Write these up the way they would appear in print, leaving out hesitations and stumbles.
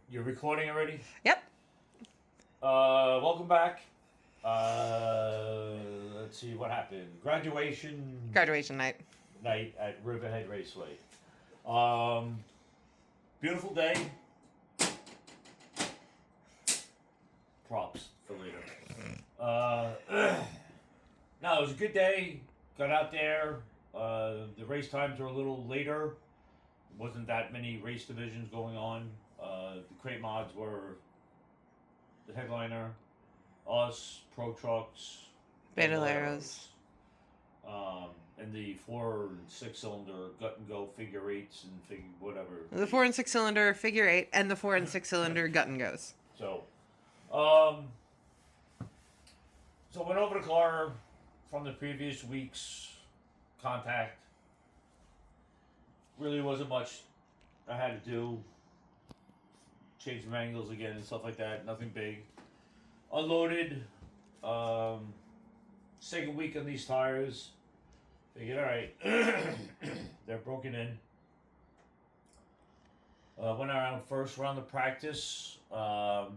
You're recording already? Yep. Welcome back. Let's see what happened. Graduation Graduation night. night at Riverhead Raceway. Um, Beautiful day. Props for later. No, it was a good day. Got out there. The race times were a little later. Wasn't that many race divisions going on. The crate mods were the headliner, us, Pro Trucks, Bandoleros. and the 4 and 6 cylinder gut and go figure eights and whatever. The 4 and 6 cylinder figure eight and the 4 and 6 cylinder gut and goes. So went over the car from the previous week's contact. Really wasn't much I had to do. Change some angles again and stuff like that. Nothing big. Unloaded. Second week on these tires. Figured, all right, they're broken in. Went around first round of practice. I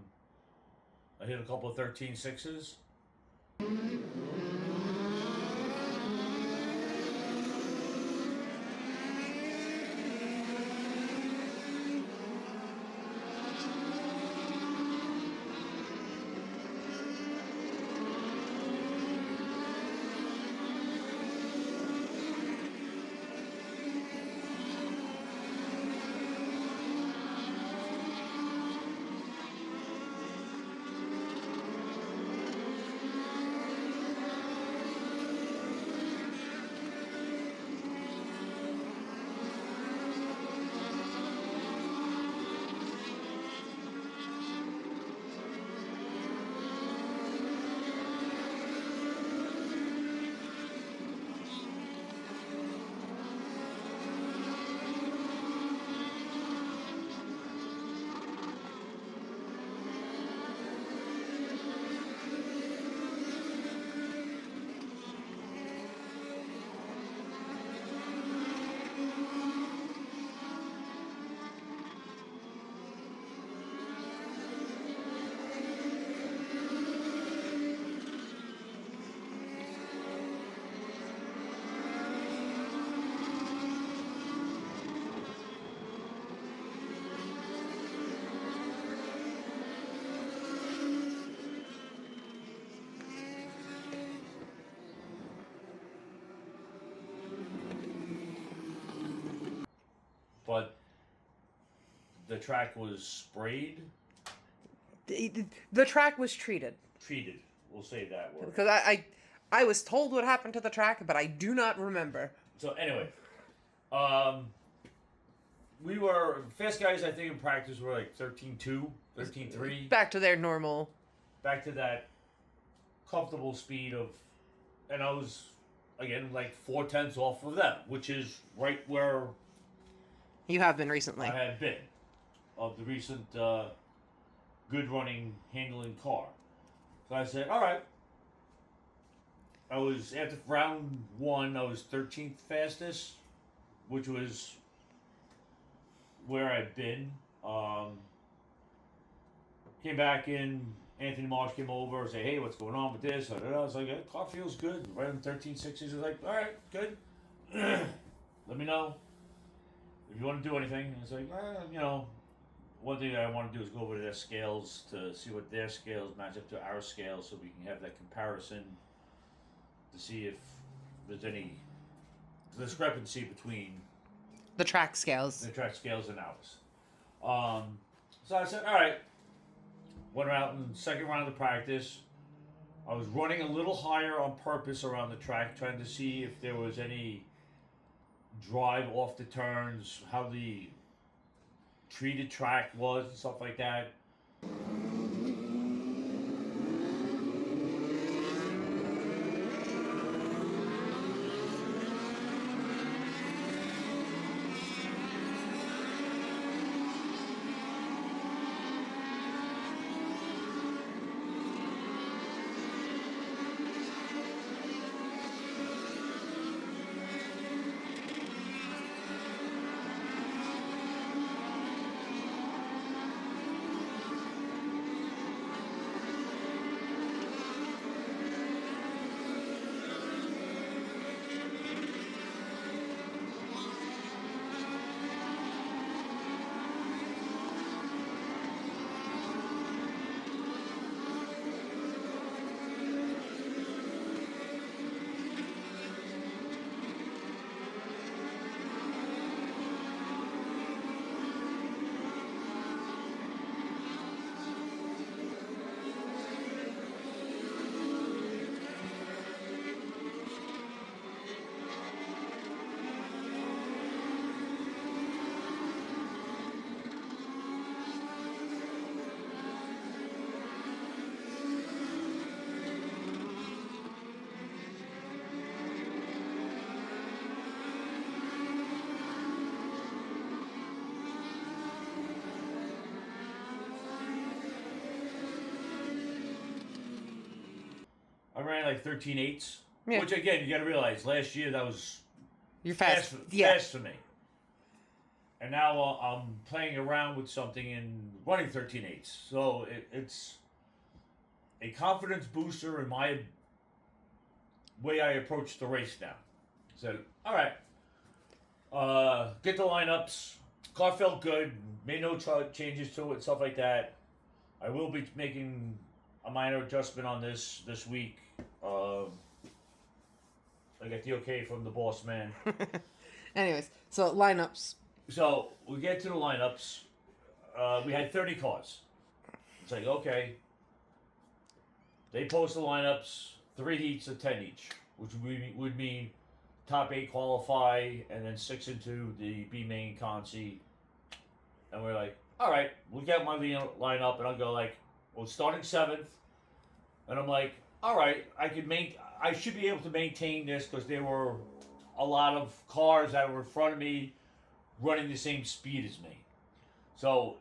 hit a couple of 13.6s. But the track was sprayed. The track was treated. Treated. We'll say that word. Because I was told what happened to the track, but I do not remember. So anyway, we were fast guys. I think in practice were like 13.2, 13.3. Back to their normal. Back to that comfortable speed of, and I was again like 4/10 off of them, which is right where You have been recently. I had been of the recent good running handling car. So I said, all right. I was after round 1. I was 13th fastest, which was where I'd been. Came back in. Anthony Marsh came over and said, "Hey, what's going on with this?" I was like, "The car feels good." Right in 13.6s. He's like, "All right, good. Let me know if you want to do anything." And it's like, one thing that I want to do is go over to their scales to see what their scales match up to our scales, so we can have that comparison to see if there's any discrepancy between The track scales. the track scales and ours. So I said, all right. Went out in the second round of practice. I was running a little higher on purpose around the track, trying to see if there was any drive off the turns, how the treated track was, and stuff like that. like 13.8s, Yeah. which again you got to realize last year that was You're fast. fast for me. And now I'm playing around with something and running 13.8s. So it's a confidence booster in my way I approach the race now. So, all right. Get the lineups. Car felt good. Made no changes to it, stuff like that. I will be making a minor adjustment on this week. I got the okay from the boss man. Anyways, so lineups. So we get to the lineups. We had 30 cars. It's like, okay. They post the lineups, 3 heats of 10 each, which would mean top 8 qualify and then 6 into the B main consi. And we're like, all right, we'll get my lineup, and I'll go like, well, starting 7th. And I'm like, all right, I should be able to maintain this because there were a lot of cars that were in front of me running the same speed as me. So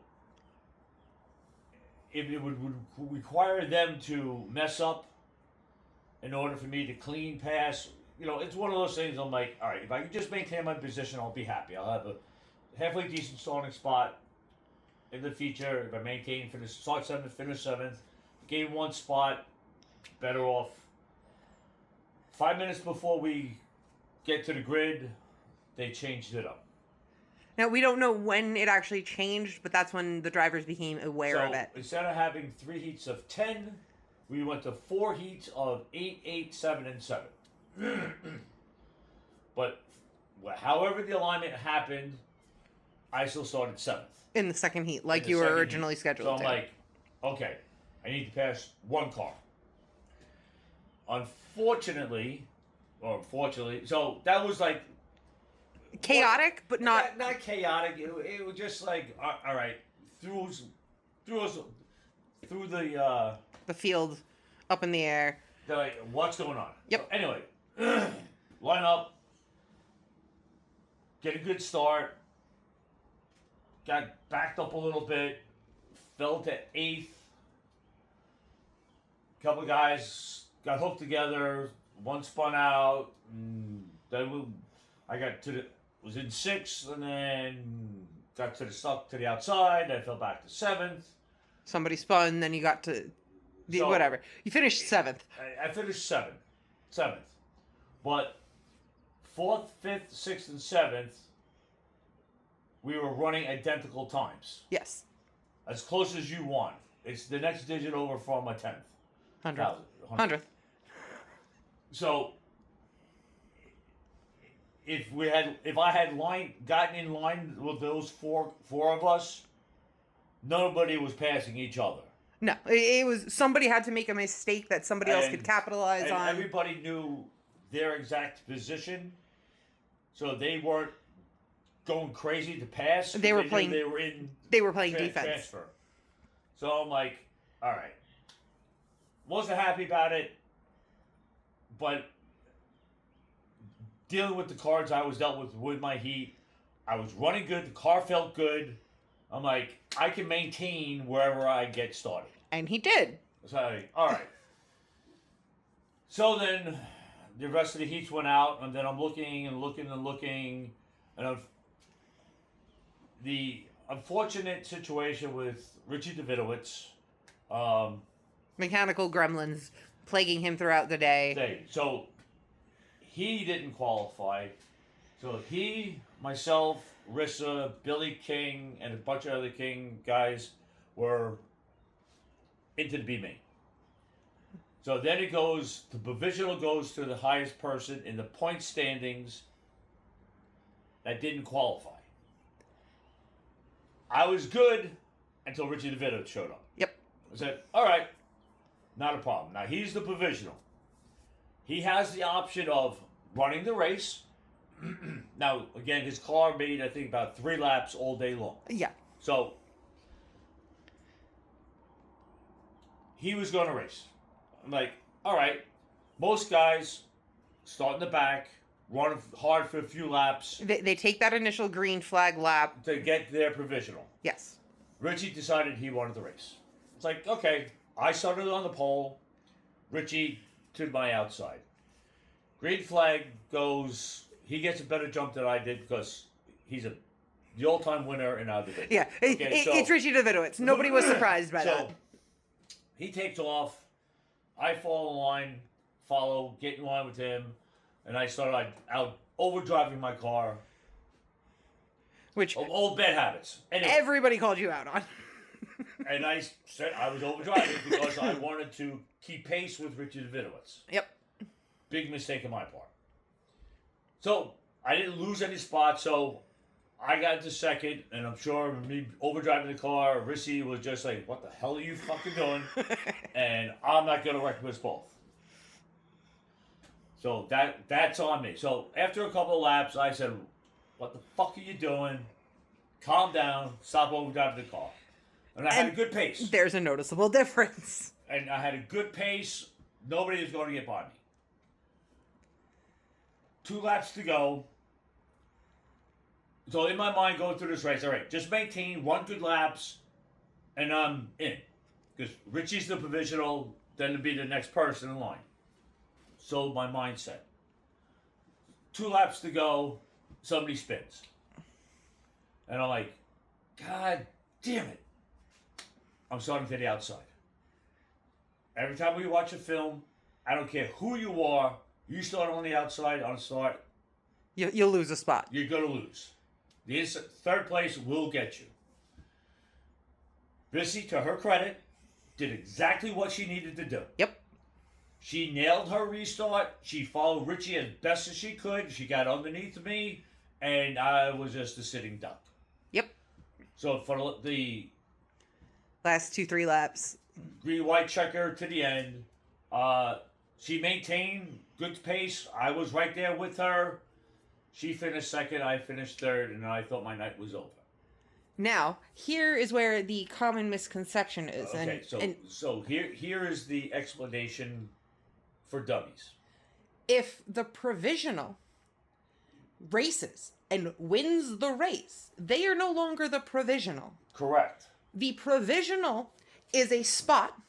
if it would require them to mess up in order for me to clean pass, it's one of those things. I'm like, all right, if I can just maintain my position, I'll be happy. I'll have a halfway decent starting spot in the feature. If I maintain start 7th, finish 7th, gain 1 spot, better off. 5 minutes before we get to the grid, they changed it up. Now, we don't know when it actually changed, but that's when the drivers became aware of it. Instead of having 3 heats of 10, we went to 4 heats of 8, 8, 7, and 7. But however the alignment happened, I still started 7th. In the second heat, like you were originally scheduled to. So to. I'm like, okay, I need to pass 1 car. Unfortunately, so that was like chaotic, but not chaotic. It was just like, all right, through the field up in the air. They're like, what's going on? Yep. So anyway, line up, get a good start. Got backed up a little bit, fell to 8th. Couple of guys got hooked together. One spun out. Then was in 6th, and then got stuck to the outside. I fell back to 7th. Somebody spun, then you got to whatever. You finished 7th. I finished 7th. But 4th, 5th, 6th, and 7th, we were running identical times. Yes. As close as you want. It's the next digit over from a 10th. 100th. So if I had gotten in line with those four of us, nobody was passing each other. No, it was somebody had to make a mistake that somebody else could capitalize on. Everybody knew their exact position, so they weren't going crazy to pass. They were playing defense. Transfer. So I'm like, all right. Wasn't happy about it, but dealing with the cards I was dealt with my heat, I was running good. The car felt good. I'm like, I can maintain wherever I get started. And he did. So, all right. So then the rest of the heats went out, and then I'm looking, and the unfortunate situation with Richie Davidowitz. Mechanical gremlins plaguing him throughout the day. So he didn't qualify. So he, myself, Rissa, Billy King, and a bunch of other King guys were into the B main. So then the provisional goes to the highest person in the point standings that didn't qualify. I was good until Richie DeVito showed up. Yep. I said, all right, not a problem. Now he's the provisional. He has the option of running the race. Now, again, his car made, I think, about 3 laps all day long. Yeah. So, he was going to race. I'm like, all right, most guys start in the back, run hard for a few laps. They take that initial green flag lap. To get their provisional. Yes. Richie decided he wanted the race. It's like, okay, I started on the pole. Richie to my outside. Green flag goes. He gets a better jump than I did because he's the all-time winner in our division. Yeah, it's Richie Davidowitz. Nobody was surprised by that. He takes off. I fall in line, get in line with him, and I started out overdriving my car. Which old bad habits. Anyway, everybody called you out on. And I said I was overdriving because I wanted to keep pace with Richie Davidowitz. Yep. Big mistake on my part. So I didn't lose any spots, so I got into second, and I'm sure me overdriving the car, Rissy was just like, what the hell are you fucking doing? And I'm not going to wreck us both. So that's on me. So after a couple of laps, I said, what the fuck are you doing? Calm down. Stop overdriving the car. And I had a good pace. There's a noticeable difference. And I had a good pace. Nobody was going to get by me. 2 laps to go. So in my mind, going through this race, all right, just maintain 1 good laps, and I'm in. Because Richie's the provisional, then to be the next person in line. So my mindset. 2 laps to go, somebody spins. And I'm like, God damn it. I'm starting to the outside. Every time we watch a film, I don't care who you are, you start on the outside, on start. You'll lose a spot. You're going to lose. The third place will get you. Bissy, to her credit, did exactly what she needed to do. Yep. She nailed her restart. She followed Richie as best as she could. She got underneath me, and I was just a sitting duck. Yep. So for the last 2-3 laps, green-white checker to the end, she maintained good pace. I was right there with her. She finished second, I finished third, and I thought my night was over. Now, here is where the common misconception is. Okay, so here is the explanation for dummies. If the provisional races and wins the race, they are no longer the provisional. Correct. The provisional is a spot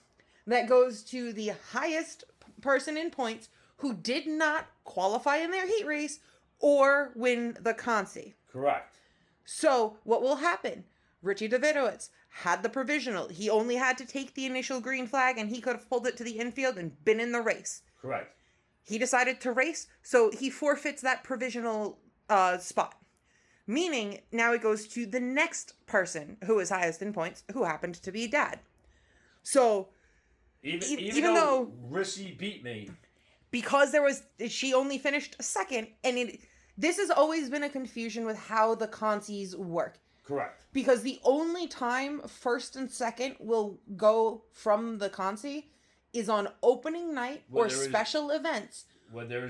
that goes to the highest person in points who did not qualify in their heat race or win the consi. Correct. So what will happen? Richie Davidowitz had the provisional. He only had to take the initial green flag, and he could have pulled it to the infield and been in the race. Correct. He decided to race, so he forfeits that provisional spot. Meaning, now it goes to the next person who is highest in points, who happened to be Dad. So, even though Rissy beat me, because she only finished second, and this has always been a confusion with how the consies work. Correct. Because the only time first and second will go from the consi is on opening night or special events. When there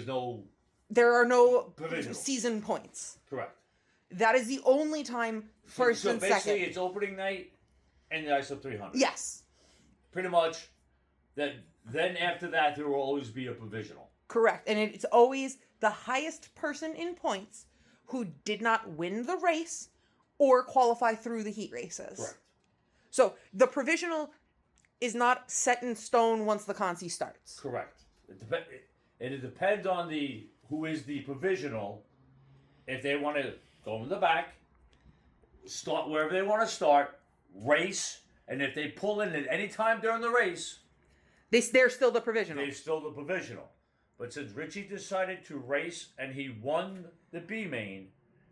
are no provisional season points. Correct. That is the only time first and second. So basically it's opening night and the ISO 300. Yes. Pretty much. Then after that there will always be a provisional. Correct. And it's always the highest person in points who did not win the race or qualify through the heat races. Correct. So the provisional is not set in stone once the consi starts. Correct. It depends on who is the provisional. If they want to go in the back, start wherever they want to start, race, and if they pull in at any time during the race, they're still the provisional. They're still the provisional. But since Richie decided to race and he won the B main,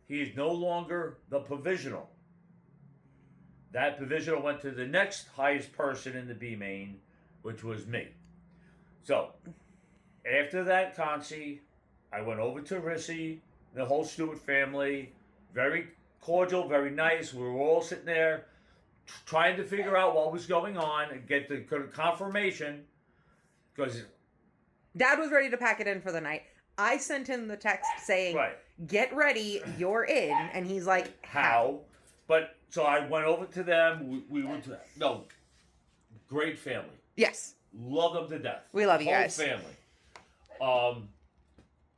he is no longer the provisional. That provisional went to the next highest person in the B main, which was me. So, after that consi, I went over to Rissy, the whole Stewart family, very cordial, very nice. We were all sitting there trying to figure out what was going on and get the confirmation, because Dad was ready to pack it in for the night. I sent him the text saying, right, get ready, you're in. And he's like, how? But, so I went over to them. We went to, great family. Yes. Love them to death. We love you guys. Whole family.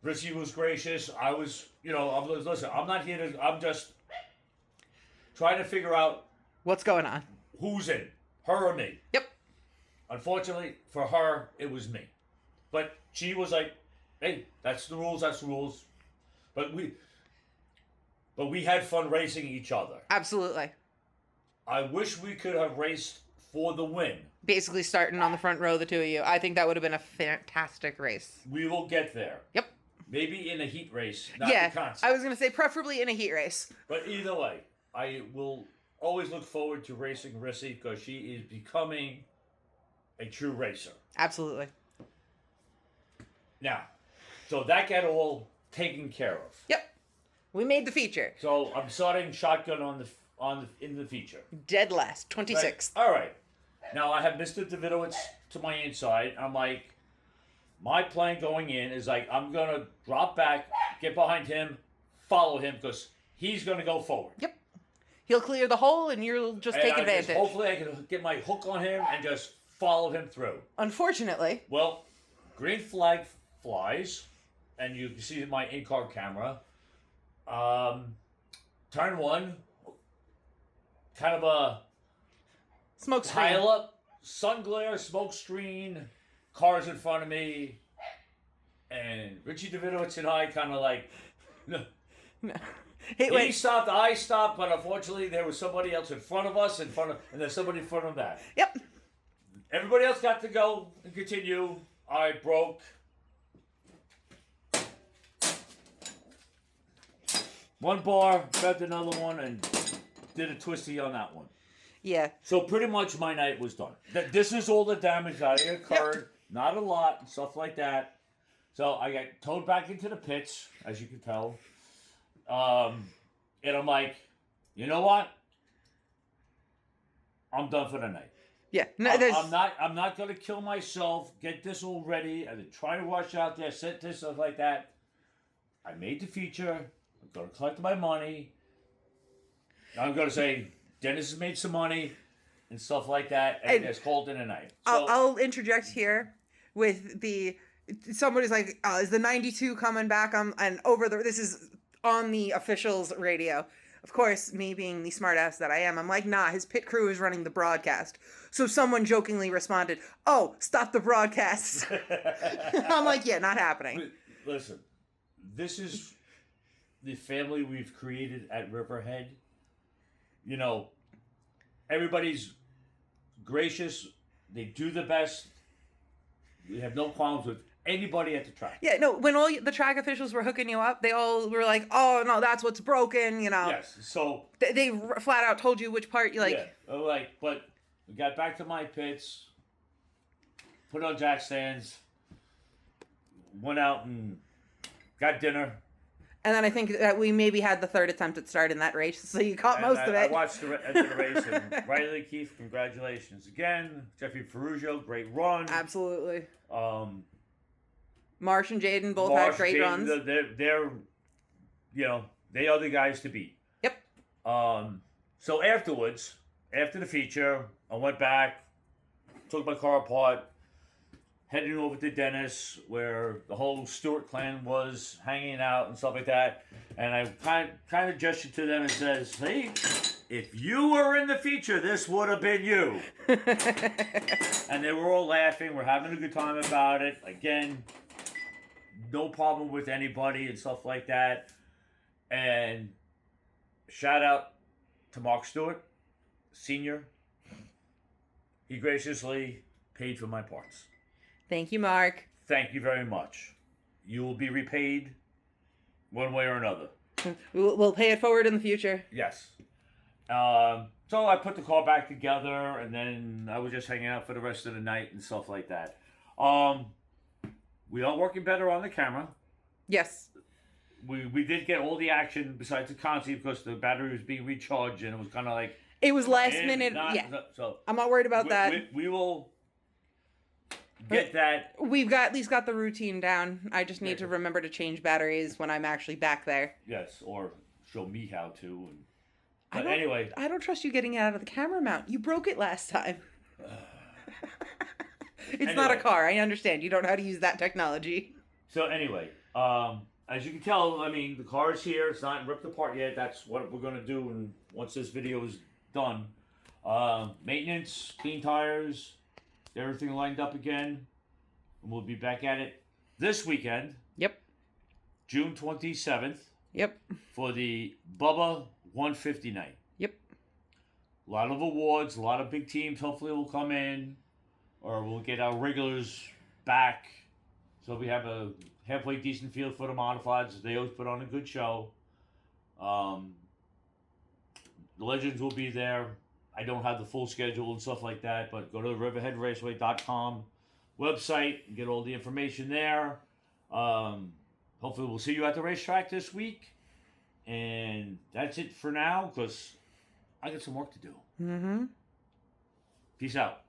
Rissy was gracious. I was, listen, I'm not here to, I'm just trying to figure out what's going on. Who's in, her or me. Yep. Unfortunately, for her, it was me. But she was like, "Hey, that's the rules. That's the rules." But we had fun racing each other. Absolutely. I wish we could have raced for the win. Basically starting on the front row, the two of you. I think that would have been a fantastic race. We will get there. Yep. Maybe in a heat race, not Yeah, the concert. I was going to say preferably in a heat race. But either way, I will always look forward to racing Rissy because she is becoming a true racer. Absolutely. Now, so that got all taken care of. Yep. We made the feature. So I'm starting shotgun in the feature. Dead last, 26th. Right? All right. Now I have Mr. Davidowitz to my inside. I'm like, my plan going in is like, I'm going to drop back, get behind him, follow him, because he's going to go forward. Yep. He'll clear the hole, and you'll just take advantage. Hopefully I can get my hook on him and just follow him through. Unfortunately. Well, green flag flies, and you can see my in-car camera. Turn one, kind of a smoke screen. pile up, sun glare, smoke screen, cars in front of me, and Richie Davidowitz and I kind of like, no. Hey, he wait. stopped, I stopped, but unfortunately there was somebody else in front of us, and there's somebody in front of that. Yep. Everybody else got to go and continue. I broke. One bar, grabbed another one, and did a twisty on that one. Yeah. So pretty much my night was done. This is all the damage that occurred. Yep. Not a lot and stuff like that. So I got towed back into the pits, as you can tell. And I'm like, you know what? I'm done for the night. Yeah. No, I'm not gonna kill myself. Get this all ready and then try to rush out there, set this stuff like that. I made the feature. I'm gonna collect my money. I'm gonna say Dennis has made some money and stuff like that, and it's called in a night. So, I'll interject here with somebody's like, is the 92 coming back on and over this is on the officials radio. Of course, me being the smartass that I am, I'm like, nah, his pit crew is running the broadcast. So someone jokingly responded, oh, stop the broadcasts. I'm like, yeah, not happening. Listen, this is the family we've created at Riverhead. You know, everybody's gracious. They do the best. We have no qualms with anybody at the track. Yeah, no, when all the track officials were hooking you up, they all were like, oh, no, that's what's broken, you know. Yes, so... They flat out told you which part you like... Yeah, but we got back to my pits, put on jack stands, went out and got dinner. And then I think that we maybe had the third attempt at starting that race, so you caught most of it. I watched the race, and Riley Keefe, congratulations again. Jeffrey Ferrugio, great run. Absolutely. Marsh and Jaden both had great runs. They're, you know, they are the guys to beat. Yep. So afterwards, after the feature, I went back, took my car apart, heading over to Dennis, where the whole Stewart clan was hanging out and stuff like that. And I kind of gestured to them and says, hey, if you were in the feature, this would have been you. And they were all laughing. We're having a good time about it. Again, no problem with anybody and stuff like that. And shout out to Mark Stewart, Sr. He graciously paid for my parts. Thank you, Mark. Thank you very much. You will be repaid one way or another. We'll pay it forward in the future. Yes. So I put the car back together, and then I was just hanging out for the rest of the night and stuff like that. We are working better on the camera. Yes. We did get all the action besides the concert because the battery was being recharged, and it was kind of like... It was last minute. So I'm not worried about that. We will... get that. We've at least got the routine down. I just need to remember to change batteries when I'm actually back there. Yes, or show me how to. But anyway. I don't trust you getting it out of the camera mount. You broke it last time. It's not a car. I understand. You don't know how to use that technology. So anyway, as you can tell, I mean, the car is here. It's not ripped apart yet. That's what we're going to do and once this video is done. Maintenance, clean tires, everything lined up again. And we'll be back at it this weekend, Yep. June 27th, Yep. for the Bubba 150 night. Yep. A lot of awards, a lot of big teams hopefully will come in, or we'll get our regulars back. So we have a halfway decent field for the modifieds. They always put on a good show. The legends will be there. I don't have the full schedule and stuff like that, but go to the riverheadraceway.com website and get all the information there. Hopefully we'll see you at the racetrack this week. And that's it for now, because I got some work to do. Mm-hmm. Peace out.